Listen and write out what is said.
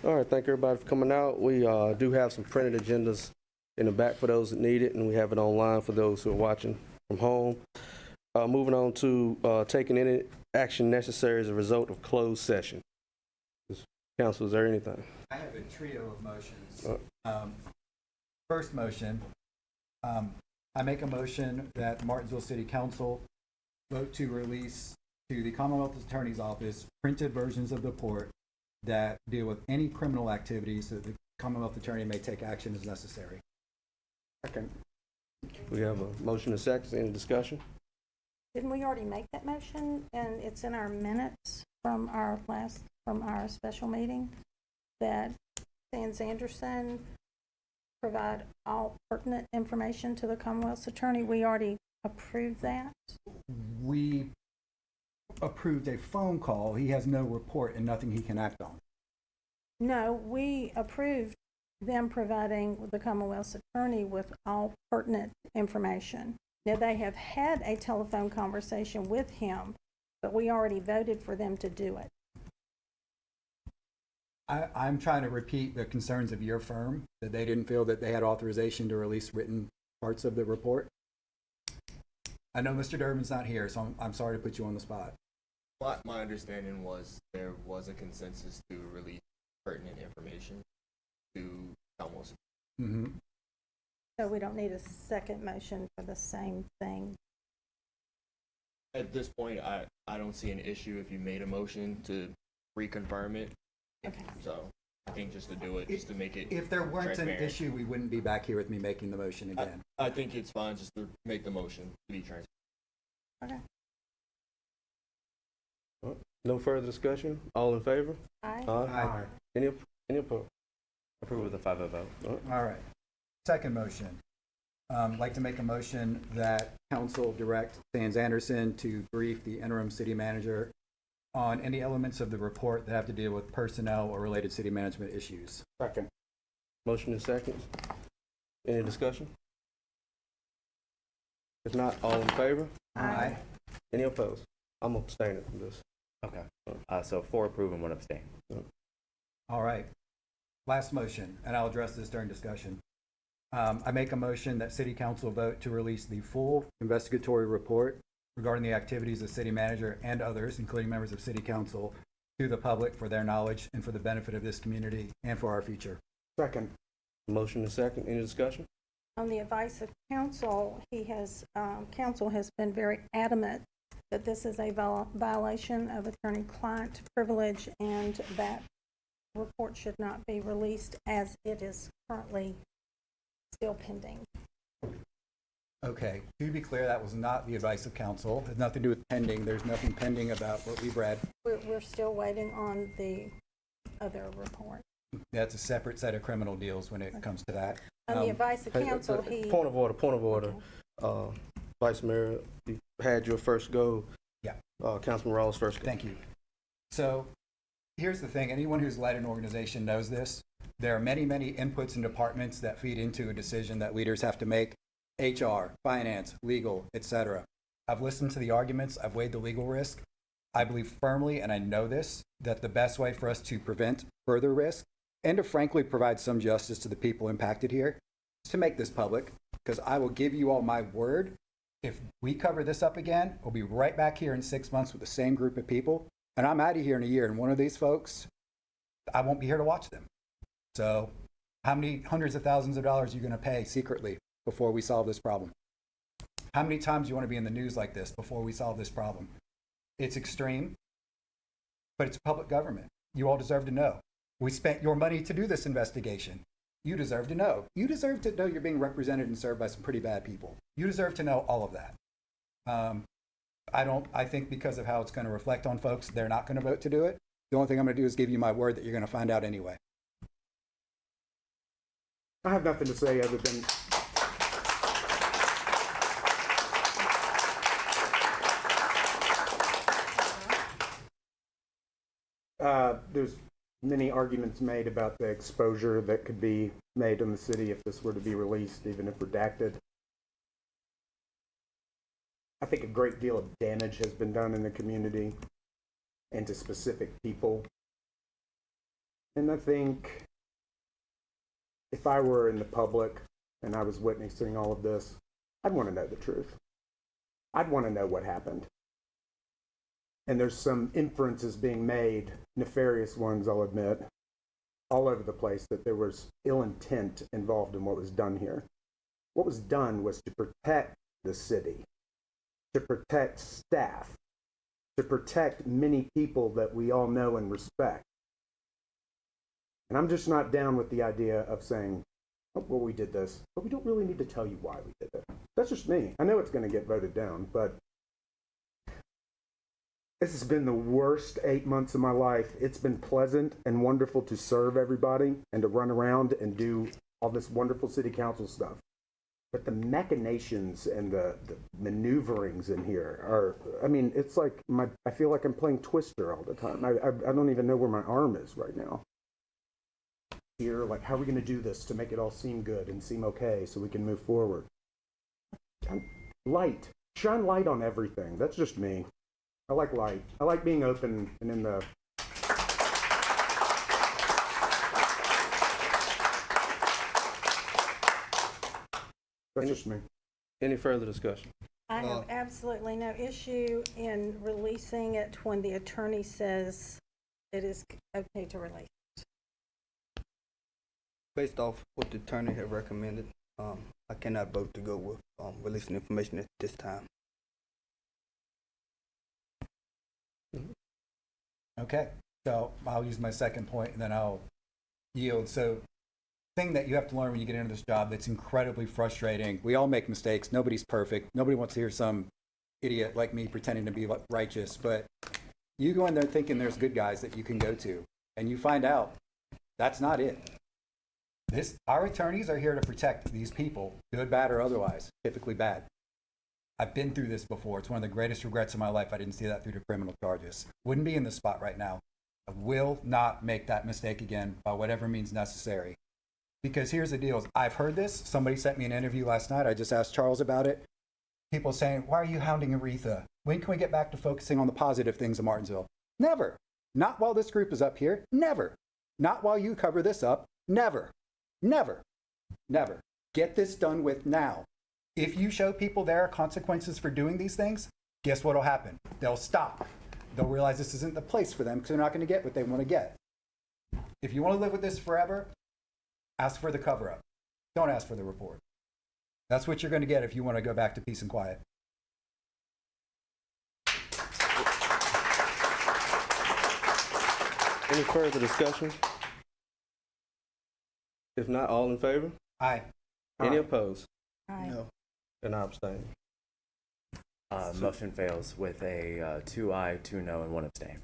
All right, thank everybody for coming out. We do have some printed agendas in the back for those that need it, and we have it online for those who are watching from home. Moving on to taking any action necessary as a result of closed session. Council, is there anything? I have a trio of motions. First motion, I make a motion that Martinsville City Council vote to release to the Commonwealth Attorney's Office printed versions of the report that deal with any criminal activities that the Commonwealth Attorney may take action as necessary. Second. We have a motion and second. Any discussion? Didn't we already make that motion? And it's in our minutes from our special meeting that Sands Anderson provide all pertinent information to the Commonwealth's attorney. We already approved that. We approved a phone call. He has no report and nothing he can act on. No, we approved them providing the Commonwealth's attorney with all pertinent information. Now, they have had a telephone conversation with him, but we already voted for them to do it. I'm trying to repeat the concerns of your firm, that they didn't feel that they had authorization to release written parts of the report. I know Mr. Durbin's not here, so I'm sorry to put you on the spot. My understanding was there was a consensus to release pertinent information to almost. Mm-hmm. So we don't need a second motion for the same thing. At this point, I don't see an issue if you made a motion to reconfirm it. Okay. So I think just to do it, just to make it. If there weren't an transparent. issue, we wouldn't be back here with me making the motion again. I think it's fine just to make the motion to be transparent. Okay. No further discussion? All in favor? Aye. Aye. Any opposed? Approve with a 5-0 vote. All right. Second motion. I'd like to make a motion that council direct Sands Anderson to brief the interim city manager on any elements of the report that have to deal with personnel or related city management issues. Second. Motion and second. Any discussion? If not, all in favor? Aye. Any opposed? I'm abstaining from this. Okay. So 4 approve and 1 abstain. All right. Last motion, and I'll address this during discussion. I make a motion that city council vote to release the full investigatory report regarding the activities of city manager and others, including members of city council, to the public for their knowledge and for the benefit of this community and for our future. Second. Motion and second. Any discussion? On the advice of counsel, counsel has been very adamant that this is a violation of attorney-client privilege and that report should not be released as it is currently still pending. Okay, to be clear, that was not the advice of counsel. It has nothing to do with pending. There's nothing pending about what we've read. We're still waiting on the other report. That's a separate set of criminal deals when it comes to that. On the advice of counsel, he... Point of order. Okay. Vice Mayor, you had your first go. Yeah. Councilman Rawls first go. Thank you. So here's the thing. Anyone who's led an organization knows this. There are many, many inputs and departments that feed into a decision that leaders have to make. HR, finance, legal, etc. I've listened to the arguments. I've weighed the legal risk. I believe firmly, and I know this, that the best way for us to prevent further risk and to frankly provide some justice to the people impacted here is to make this public, because I will give you all my word. If we cover this up again, we'll be right back here in 6 months with the same group of people, and I'm out of here in a year, and one of these folks, I won't be here to watch them. So how many hundreds of thousands of dollars are you going to pay secretly before we solve this problem? How many times do you want to be in the news like this before we solve this problem? It's extreme, but it's public government. You all deserve to know. We spent your money to do this investigation. You deserve to know. You deserve to know you're being represented and served by some pretty bad people. You deserve to know all of that. I think because of how it's going to reflect on folks, they're not going to vote to do it. The only thing I'm going to do is give you my word that you're going to find out anyway. I have nothing to say other than there's many arguments made about the exposure that could be made in the city if this were to be released, even if redacted. I think a great deal of damage has been done in the community and to specific people And I think if I were in the public and I was witnessing all of this, I'd want to know the truth. I'd want to know what happened. And there's some inferences being made, nefarious ones, I'll admit, all over the place, that there was ill intent involved in what was done here. What was done was to protect the city, to protect staff, to protect many people that we all know and respect. And I'm just not down with the idea of saying, oh, well, we did this, but we don't really need to tell you why we did it. That's just me. I know it's going to get voted down, but this has been the worst 8 months of my life. It's been pleasant and wonderful to serve everybody and to run around and do all this wonderful city council stuff. But the machinations and the maneuverings in here are, I mean, it's like I feel like I'm playing Twister all the time. I don't even know where my arm is right now. Here, like, how are we going to do this to make it all seem good and seem okay so we can move forward? Light. Shine light on everything. That's just me. I like light. I like being open and in the... That's just me. Any further discussion? I have absolutely no issue in releasing it when the attorney says it is okay to release. Based off what the attorney had recommended, I cannot vote to go with releasing information at this time. Okay, so I'll use my second point and then I'll yield. So, thing that you have to learn when you get into this job that's incredibly frustrating. We all make mistakes. Nobody's perfect. Nobody wants to hear some idiot like me pretending to be righteous. But you go in there thinking there's good guys that you can go to, and you find out that's not it. Our attorneys are here to protect these people, good, bad, or otherwise, typically bad. I've been through this before. It's one of the greatest regrets of my life. I didn't see that through the criminal charges. Wouldn't be in this spot right now. I will not make that mistake again by whatever means necessary. Because here's the deal. I've heard this. Somebody sent me an interview last night. I just asked Charles about it. People saying, why are you hounding Aretha? When can we get back to focusing on the positive things of Martinsville? Never. Not while this group is up here. Never. Not while you cover this up. Never. Never. Never. Get this done with now. If you show people there are consequences for doing these things, guess what will happen? They'll stop. They'll realize this isn't the place for them because they're not going to get what they want to get. If you want to live with this forever, ask for the cover-up. Don't ask for the report. That's what you're going to get if you want to go back to peace and quiet. Any further discussion? If not, all in favor? Aye. Any opposed? Aye. No. And I abstain. Motion fails with a 2 aye, 2 no, and 1 abstain.